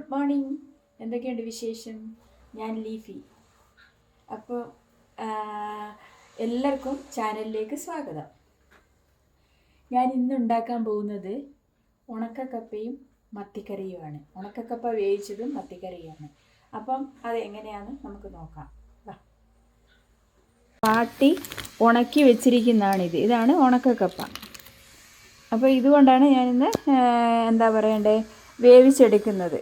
Good morning. എന്തൊക്കെയുണ്ട് വിശേഷം? ഞാൻ ലീഫി. അപ്പോൾ എല്ലാവർക്കും ചാനലിലേക്ക് സ്വാഗതം. ഞാൻ ഇന്ന് ഉണ്ടാക്കാൻ പോകുന്നത് ഉണക്കക്കപ്പയും മത്തിക്കറിയുമാണ്. ഉണക്കക്കപ്പ വേവിച്ചതും മത്തിക്കറിയുമാണ്. അപ്പം അതെങ്ങനെയാണെന്ന് നമുക്ക് നോക്കാം. പാട്ടി ഉണക്കി വെച്ചിരിക്കുന്നതാണിത്. ഇതാണ് ഉണക്കക്കപ്പ. അപ്പോൾ ഇതുകൊണ്ടാണ് ഞാനിന്ന് വേവിച്ചെടുക്കുന്നത്.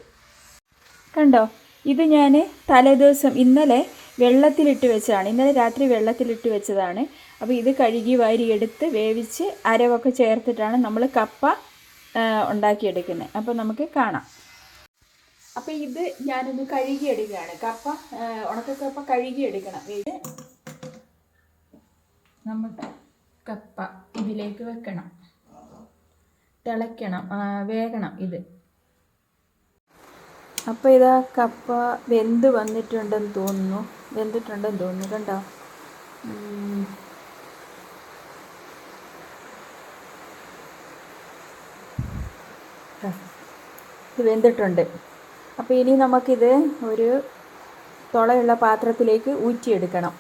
കണ്ടോ, ഇത് ഞാൻ തലേദിവസം ഇന്നലെ വെള്ളത്തിലിട്ട് വെച്ചതാണ്. ഇന്നലെ രാത്രി വെള്ളത്തിലിട്ട് വെച്ചതാണ്. അപ്പോൾ ഇത് കഴുകി വാരിയെടുത്ത് വേവിച്ച് അരവൊക്കെ ചേർത്തിട്ടാണ് നമ്മൾ കപ്പ ഉണ്ടാക്കിയെടുക്കുന്നത്. അപ്പോൾ നമുക്ക് കാണാം. അപ്പോൾ ഇത് ഞാനൊന്ന് കഴുകിയെടുക്കുകയാണ്. ഉണക്കക്കപ്പ കഴുകിയെടുക്കണം. ഇത് നമുക്ക് കപ്പ ഇതിലേക്ക് വെക്കണം, തിളയ്ക്കണം, വേകണം ഇത്. അപ്പോൾ ഇതാ കപ്പ വെന്തിട്ടുണ്ടെന്ന് തോന്നുന്നു. കണ്ടോ? ഇത് വെന്തിട്ടുണ്ട്. അപ്പോൾ ഇനി നമുക്കിത് ഒരു തുളയുള്ള പാത്രത്തിലേക്ക് ഊറ്റിയെടുക്കണം.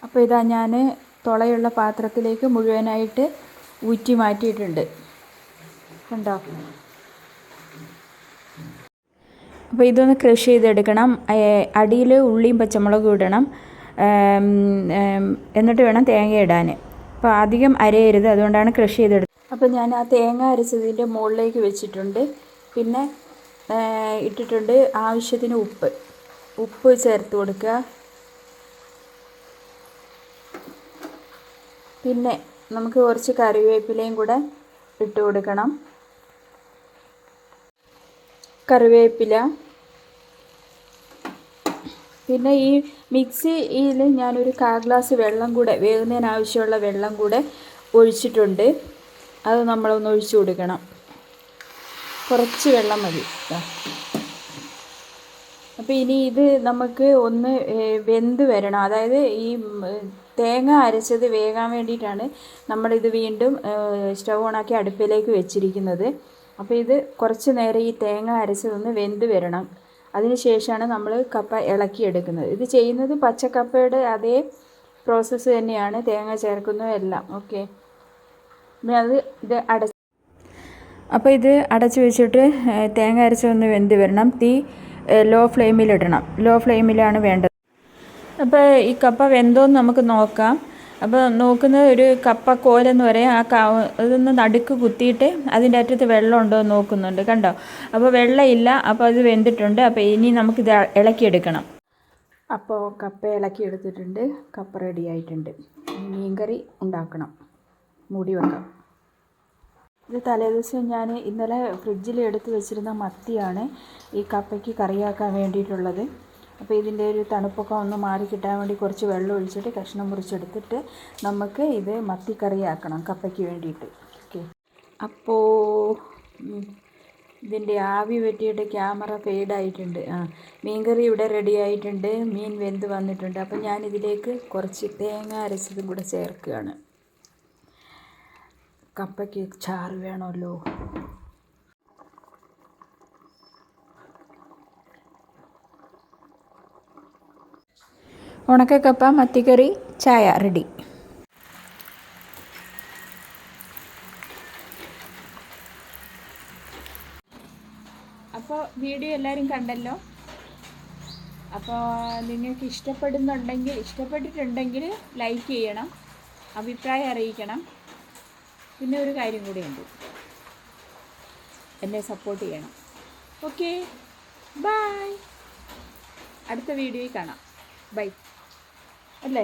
അപ്പോൾ ഇതാ ഞാൻ തുളയുള്ള പാത്രത്തിലേക്ക് മുഴുവനായിട്ട് ഊറ്റി മാറ്റിയിട്ടുണ്ട്. കണ്ടോ? അപ്പോൾ ഇതൊന്ന് ക്രഷ് ചെയ്തെടുക്കണം. അടിയിൽ ഉള്ളിയും പച്ചമുളകും ഇടണം. എന്നിട്ട് വേണം തേങ്ങ ഇടാൻ. അപ്പോൾ അധികം അരയരുത്, അതുകൊണ്ടാണ് ക്രഷ് ചെയ്തെടുത്തത്. അപ്പോൾ ഞാൻ ആ തേങ്ങ അരച്ചതിൻ്റെ മുകളിലേക്ക് വെച്ചിട്ടുണ്ട്. പിന്നെ ഇട്ടിട്ടുണ്ട് ആവശ്യത്തിന് ഉപ്പ് ചേർത്ത് കൊടുക്കുക. പിന്നെ നമുക്ക് കുറച്ച് കറിവേപ്പിലയും കൂടെ ഇട്ട് കൊടുക്കണം. കറിവേപ്പില. പിന്നെ ഈ മിക്സിയിൽ ഞാനൊരു 1/4 ഗ്ലാസ് വെള്ളം കൂടെ, വേകുന്നതിന് ആവശ്യമുള്ള വെള്ളം കൂടെ ഒഴിച്ചിട്ടുണ്ട്. അത് നമ്മളൊന്ന് ഒഴിച്ചു കൊടുക്കണം. കുറച്ച് വെള്ളം മതി. അപ്പോൾ ഇനി ഇത് നമുക്ക് ഒന്ന് വെന്ത് വരണം. അതായത് ഈ തേങ്ങ അരച്ചത് വേകാൻ വേണ്ടിയിട്ടാണ് നമ്മളിത് വീണ്ടും സ്റ്റൗ ഓണാക്കി അടുപ്പിലേക്ക് വെച്ചിരിക്കുന്നത്. അപ്പോൾ ഇത് കുറച്ച് നേരം ഈ തേങ്ങ അരച്ചതൊന്ന് വെന്ത് വരണം. അതിന് ശേഷമാണ് നമ്മൾ കപ്പ ഇളക്കിയെടുക്കുന്നത്. ഇത് ചെയ്യുന്നത് പച്ചക്കപ്പയുടെ അതേ പ്രോസസ്സ് തന്നെയാണ്, തേങ്ങ ചേർക്കുന്നതെല്ലാം. ഓക്കെ, അപ്പോൾ ഇത് അടച്ച് വെച്ചിട്ട് തേങ്ങ അരച്ചതൊന്ന് വെന്ത് വരണം. തീ ലോ ഫ്ലെയിമിലിടണം. ലോ ഫ്ലെയിമിലാണ് വേണ്ടത്. അപ്പോൾ ഈ കപ്പ വെന്തോന്ന് നമുക്ക് നോക്കാം. അപ്പോൾ നോക്കുന്നത് ഒരു കപ്പ കോലെന്ന് പറയും. അതൊന്ന് നടുക്ക് കുത്തിയിട്ട് അതിൻ്റെ അറ്റത്ത് വെള്ളം ഉണ്ടോ എന്ന് നോക്കുന്നുണ്ട്. കണ്ടോ? അപ്പോൾ വെള്ളമില്ല. അപ്പോൾ അത് വെന്തിട്ടുണ്ട്. അപ്പോൾ ഇനി നമുക്കിത് ഇളക്കിയെടുക്കണം. അപ്പോൾ കപ്പ ഇളക്കിയെടുത്തിട്ടുണ്ട്. കപ്പ റെഡി ആയിട്ടുണ്ട്. മീൻകറി ഉണ്ടാക്കണം. മൂടി വെക്കാം. ഇത് തലേദിവസം ഞാൻ ഇന്നലെ ഫ്രിഡ്ജിൽ എടുത്ത് വെച്ചിരുന്ന മത്തിയാണ് ഈ കപ്പയ്ക്ക് കറിയാക്കാൻ വേണ്ടിയിട്ടുള്ളത്. അപ്പോൾ ഇതിൻ്റെ ഒരു തണുപ്പൊക്കെ ഒന്ന് മാറി കിട്ടാൻ വേണ്ടി കുറച്ച് വെള്ളം ഒഴിച്ചിട്ട് കഷ്ണം മുറിച്ചെടുത്തിട്ട് നമുക്ക് ഇത് മത്തിക്കറിയാക്കണം കപ്പയ്ക്ക് വേണ്ടിയിട്ട്. ഓക്കെ, അപ്പോൾ ഇതിൻ്റെ ആവി പറ്റിയിട്ട് ക്യാമറ ഫെയ്ഡായിട്ടുണ്ട്. മീൻകറി ഇവിടെ റെഡി ആയിട്ടുണ്ട്. മീൻ വെന്ത് വന്നിട്ടുണ്ട്. അപ്പോൾ ഞാനിതിലേക്ക് കുറച്ച് തേങ്ങ അരച്ചതും കൂടെ ചേർക്കുകയാണ്. കപ്പയ്ക്ക് ചാറ് വേണമല്ലോ. ഉണക്കക്കപ്പ മത്തിക്കറി ചായ റെഡി. അപ്പോൾ വീഡിയോ എല്ലാവരും കണ്ടല്ലോ. അപ്പോൾ നിങ്ങൾക്ക് ഇഷ്ടപ്പെട്ടിട്ടുണ്ടെങ്കിൽ ലൈക്ക് ചെയ്യണം, അഭിപ്രായം അറിയിക്കണം. പിന്നെ ഒരു കാര്യം കൂടിയുണ്ട്, എന്നെ സപ്പോർട്ട് ചെയ്യണം. Okay, bye. അടുത്ത വീഡിയോയിൽ കാണാം. ബൈ. അല്ലേ?